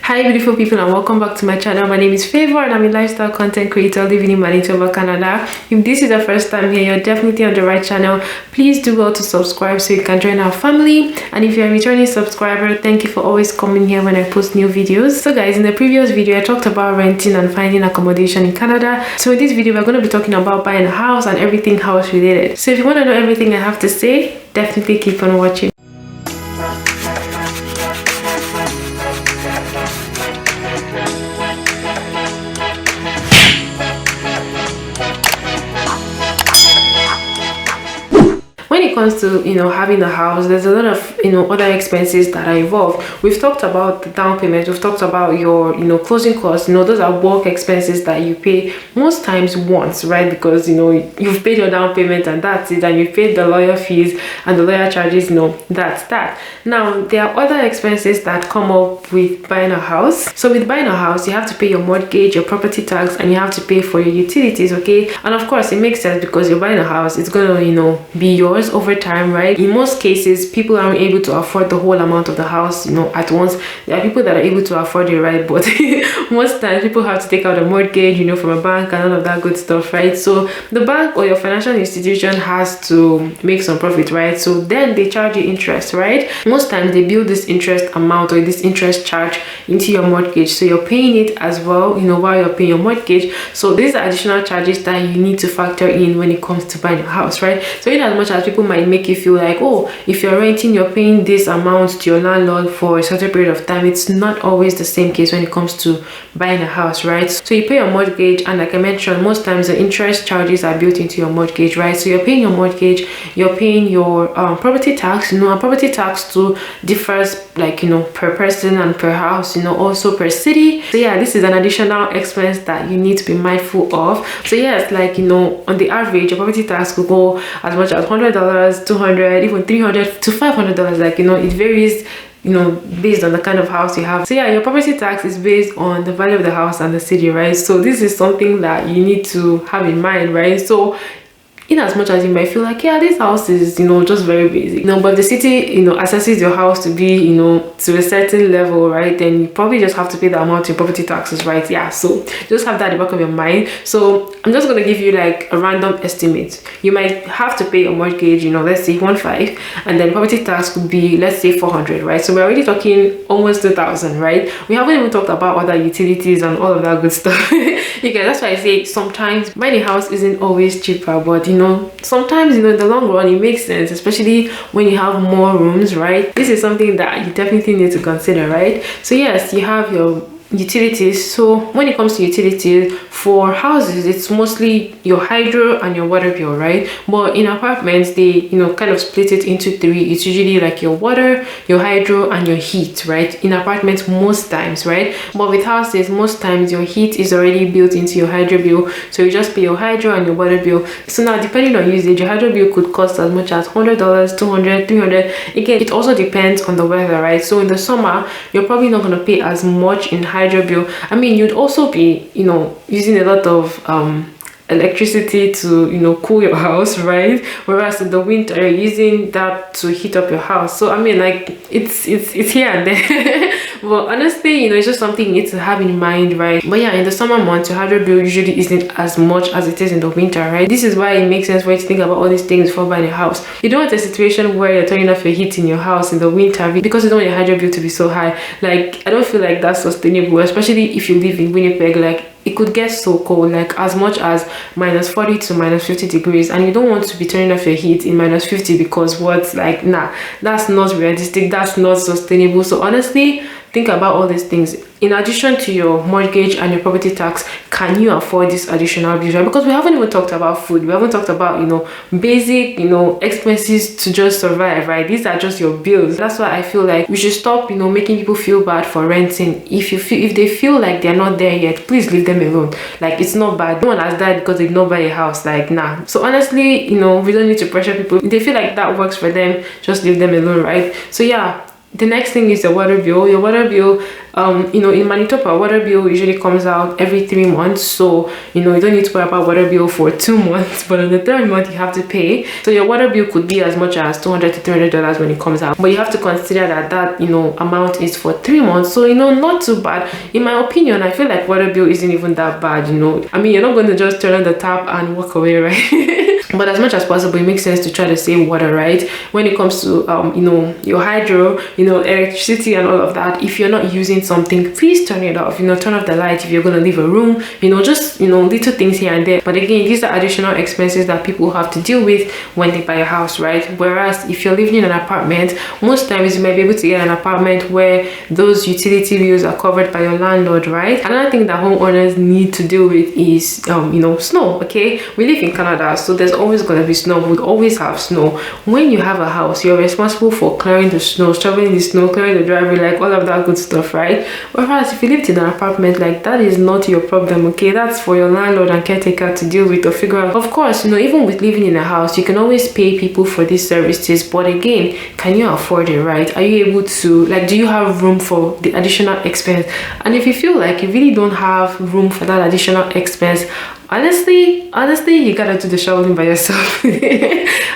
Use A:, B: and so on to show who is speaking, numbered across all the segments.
A: Hi beautiful people, and welcome back to my channel. My name is Favor and I'm a lifestyle content creator living in Manitoba, Canada. If this is the first time here, you're definitely on the right channel. Please do well to subscribe so you can join our family. And if you're a returning subscriber, thank you for always coming here when I post new videos. So guys, in the previous video I talked about renting and finding accommodation in Canada. So in this video we're going to be talking about buying a house and everything house related. So if you want to know everything I have to say, definitely keep on watching. When it comes to having a house, there's a lot of other expenses that are involved. We've talked about the down payment, we've talked about your closing costs. Those are bulk expenses that you pay most times once, right? Because you've paid your down payment and that's it, and you paid the lawyer fees and the lawyer charges. That's that. Now there are other expenses that come up with buying a house. So with buying a house, you have to pay your mortgage, your property tax, and you have to pay for your utilities. Okay, and of course it makes sense because you're buying a house, it's gonna be yours over time, right? In most cases people aren't able to afford the whole amount of the house at once. There are people that are able to afford it, right? But most times people have to take out a mortgage from a bank and all of that good stuff, right? So the bank or your financial institution has to make some profit, right? So then they charge you interest, right? Most times they build this interest amount or this interest charge into your mortgage, so you're paying it as well while you're paying your mortgage. So these are additional charges that you need to factor in when it comes to buying a house, right? So in as much as people might make you feel like, oh, if you're renting, you're paying this amount to your landlord for a certain period of time, it's not always the same case when it comes to buying a house, right? So you pay your mortgage, and like I mentioned, most times the interest charges are built into your mortgage, right? So you're paying your mortgage, you're paying your property tax. And property tax too differs per person and per house, also per city. So yeah, this is an additional expense that you need to be mindful of. So yes, on the average your property tax could go as much as $100, $200, even $300 to $500. It varies based on the kind of house you have. So yeah, your property tax is based on the value of the house and the city, right? So this is something that you need to have in mind, right? So in as much as you might feel like, yeah, this house is just very basic, but the city assesses your house to be to a certain level, right? Then you probably just have to pay the amount in property taxes, right? Yeah, so just have that in the back of your mind. So I'm just going to give you like a random estimate. You might have to pay your mortgage, let's say 1.5, and then property tax could be, let's say 400, right? So we're already talking almost 2,000, right? We haven't even talked about other utilities and all of that good stuff. Okay, that's why I say sometimes buying a house isn't always cheaper, but sometimes in the long run it makes sense, especially when you have more rooms, right? This is something that you definitely need to consider, right? So yes, you have your utilities. So when it comes to utilities for houses, it's mostly your hydro and your water bill, right? But in apartments they kind of split it into three. It's usually like your water, your hydro, and your heat, right? In apartments most times, right? But with houses, most times your heat is already built into your hydro bill, so you just pay your hydro and your water bill. So now depending on usage, your hydro bill could cost as much as $100, $200, $300. Again, it also depends on the weather, right? So in the summer you're probably not going to pay as much in hydro bill. I mean, you'd also be using a lot of electricity to cool your house, right? Whereas in the winter you're using that to heat up your house. So I mean, like it's here and there. But honestly, it's just something you need to have in mind, right? But yeah, in the summer months your hydro bill usually isn't as much as it is in the winter, right? This is why it makes sense for you to think about all these things before buying a house. You don't want a situation where you're turning off your heat in your house in the winter because you don't want your hydro bill to be so high. Like, I don't feel like that's sustainable, especially if you live in Winnipeg. Like, it could get so cold, like as much as -40 to -50 degrees, and you don't want to be turning off your heat in -50 because nah, that's not realistic, that's not sustainable. So honestly, think about all these things. In addition to your mortgage and your property tax, can you afford this additional bills, right? Because we haven't even talked about food, we haven't talked about basic expenses to just survive, right? These are just your bills. That's why I feel like we should stop making people feel bad for renting. If they feel like they're not there yet, please leave them alone. Like, it's not bad. No one has died because they did not buy a house. Like, nah. So honestly, we don't need to pressure people. If they feel like that works for them, just leave them alone, right? So yeah, The next thing is the water bill. Your water bill, in Manitoba, water bill usually comes out every 3 months. So, you don't need to worry about water bill for 2 months, but on the 3rd month, you have to pay. So your water bill could be as much as $200 to $300 when it comes out. But you have to consider that amount is for 3 months. So, not too bad. In my opinion, I feel like water bill isn't even that bad, I mean, you're not going to just turn on the tap and walk away, right? But as much as possible, it makes sense to try to save water, right? When it comes to your hydro, electricity and all of that, if you're not using something, please turn it off. Turn off the light if you're going to leave a room, just little things here and there. But again, these are additional expenses that people have to deal with when they buy a house, right? Whereas if you're living in an apartment, most times you might be able to get an apartment where those utility bills are covered by your landlord, right? Another thing that homeowners need to deal with is snow. Okay, we live in Canada, so there's always going to be snow. We'll always have snow. When you have a house, you're responsible for clearing the snow, shoveling the snow, clearing the driveway, like all of that good stuff, right? Whereas if you lived in an apartment, like that is not your problem. Okay, that's for your landlord and caretaker to deal with or figure out. Of course, even with living in a house, you can always pay people for these services, but again, can you afford it, right? Are you able to, do you have room for the additional expense? And if you feel like you really don't have room for that additional expense, honestly, you gotta do the shoveling by yourself.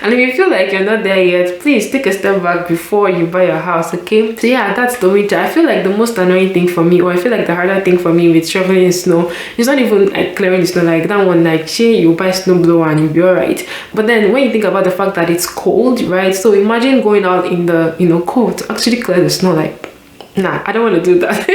A: And if you feel like you're not there yet, please take a step back before you buy a house, okay? So yeah, that's the winter. I feel like the most annoying thing for me, or I feel like the harder thing for me with shoveling snow, it's not even like clearing the snow, like that one, like you buy snow blower and you'll be all right. But then when you think about the fact that it's cold, right? So imagine going out in the cold to actually clear the snow, like, nah, I don't want to do that.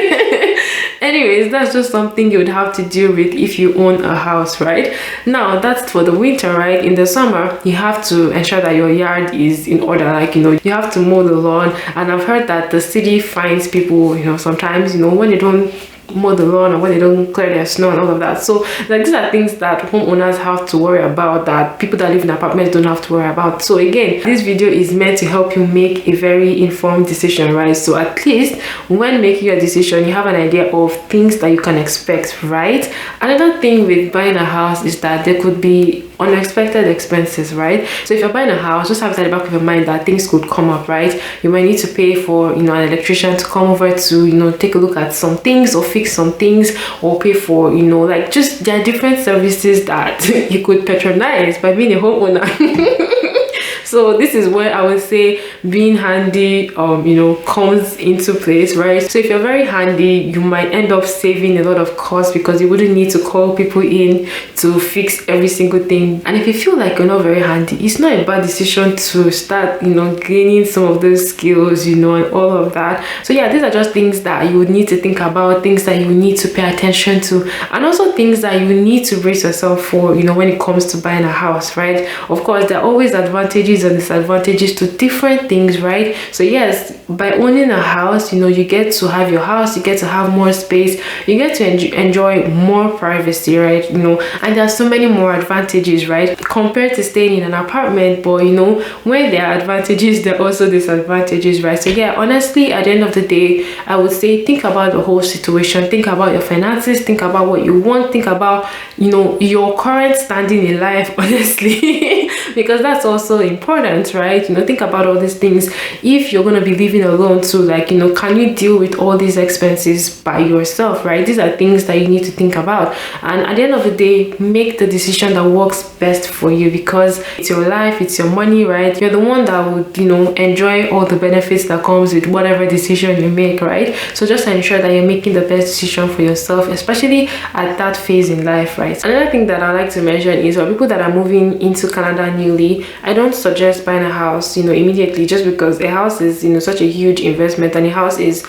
A: Anyways, that's just something you would have to deal with if you own a house, right? Now, that's for the winter, right? In the summer, you have to ensure that your yard is in order, you have to mow the lawn. And I've heard that the city finds people, sometimes, when they don't mow the lawn or when they don't clear their snow and all of that. So these are things that homeowners have to worry about, that people that live in apartments don't have to worry about. So again, this video is meant to help you make a very informed decision, right? So at least when making your decision, you have an idea of things that you can expect, right? Another thing with buying a house is that there could be unexpected expenses, right? So if you're buying a house, just have it at the back of your mind that things could come up, right? You might need to pay for an electrician to come over to take a look at some things or fix some things, or pay for just there are different services that you could patronize by being a homeowner. So this is where I would say being handy comes into place, right? So if you're very handy, you might end up saving a lot of cost because you wouldn't need to call people in to fix every single thing. And if you feel like you're not very handy, it's not a bad decision to start gaining some of those skills, and all of that. So yeah, these are just things that you would need to think about, things that you need to pay attention to, and also things that you need to brace yourself for when it comes to buying a house, right? Of course, there are always advantages and disadvantages to different things, right? So yes, by owning a house, you get to have your house, you get to have more space, you get to enjoy more privacy, right? And there's so many more advantages, right, compared to staying in an apartment. But when there are advantages, there are also disadvantages, right? So yeah, honestly, at the end of the day, I would say think about the whole situation, think about your finances, think about what you want, think about your current standing in life, honestly, because that's also important, right? Think about all these things. If you're going to be living alone too, can you deal with all these expenses by yourself, right? These are things that you need to think about. And at the end of the day, make the decision that works best for you, because it's your life, it's your money, right? You're the one that would enjoy all the benefits that comes with whatever decision you make, right? So just ensure that you're making the best decision for yourself, especially at that phase in life, right? Another thing that I like to mention is for people that are moving into Canada newly, I don't suggest buying a house immediately, just because a house is such a huge investment, and a house is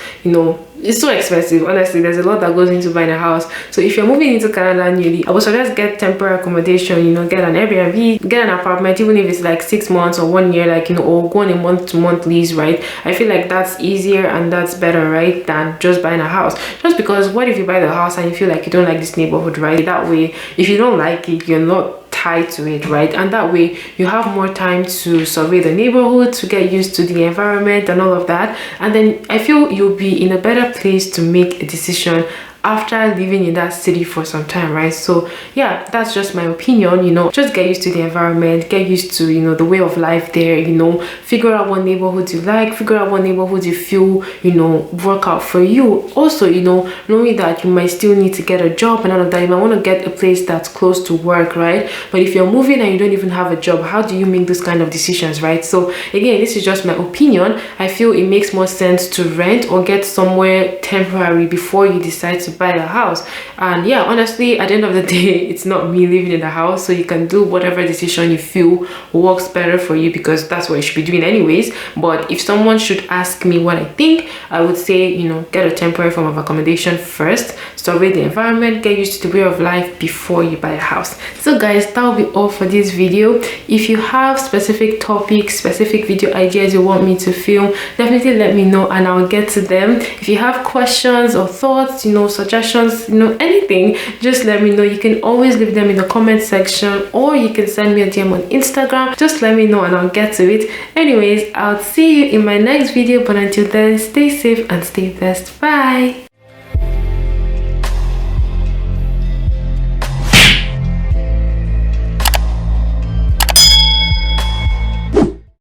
A: it's so expensive. Honestly, there's a lot that goes into buying a house. So if you're moving into Canada newly, I would suggest get temporary accommodation, get an Airbnb, get an apartment, even if it's like 6 months or 1 year, or go on a month-to-month lease, right? I feel like that's easier and that's better, right, than just buying a house. Just because what if you buy the house and you feel like you don't like this neighborhood, right? That way, if you don't like it, you're not tied to it, right? And that way you have more time to survey the neighborhood, to get used to the environment and all of that. And then I feel you'll be in a better place to make a decision after living in that city for some time, right? So yeah, that's just my opinion. You know, just get used to the environment, get used to, you know, the way of life there, you know, figure out what neighborhoods you like, figure out what neighborhoods you feel, you know, work out for you. Also, you know, knowing that you might still need to get a job and all of that, you might want to get a place that's close to work, right? But if you're moving and you don't even have a job, how do you make those kind of decisions, right? So again, this is just my opinion. I feel it makes more sense to rent or get somewhere temporary before you decide to buy a house. And yeah, honestly, at the end of the day, it's not me living in the house, so you can do whatever decision you feel works better for you, because that's what you should be doing anyways. But if someone should ask me what I think, I would say, you know, get a temporary form of accommodation first, survey the environment, get used to the way of life before you buy a house. So guys, that will be all for this video. If you have specific topics, specific video ideas you want me to film, definitely let me know and I'll get to them. If you have questions or thoughts, you know, suggestions, you know, anything, just let me know. You can always leave them in the comment section, or you can send me a DM on Instagram. Just let me know and I'll get to it. Anyways, I'll see you in my next video, but until then, stay safe and stay blessed. Bye.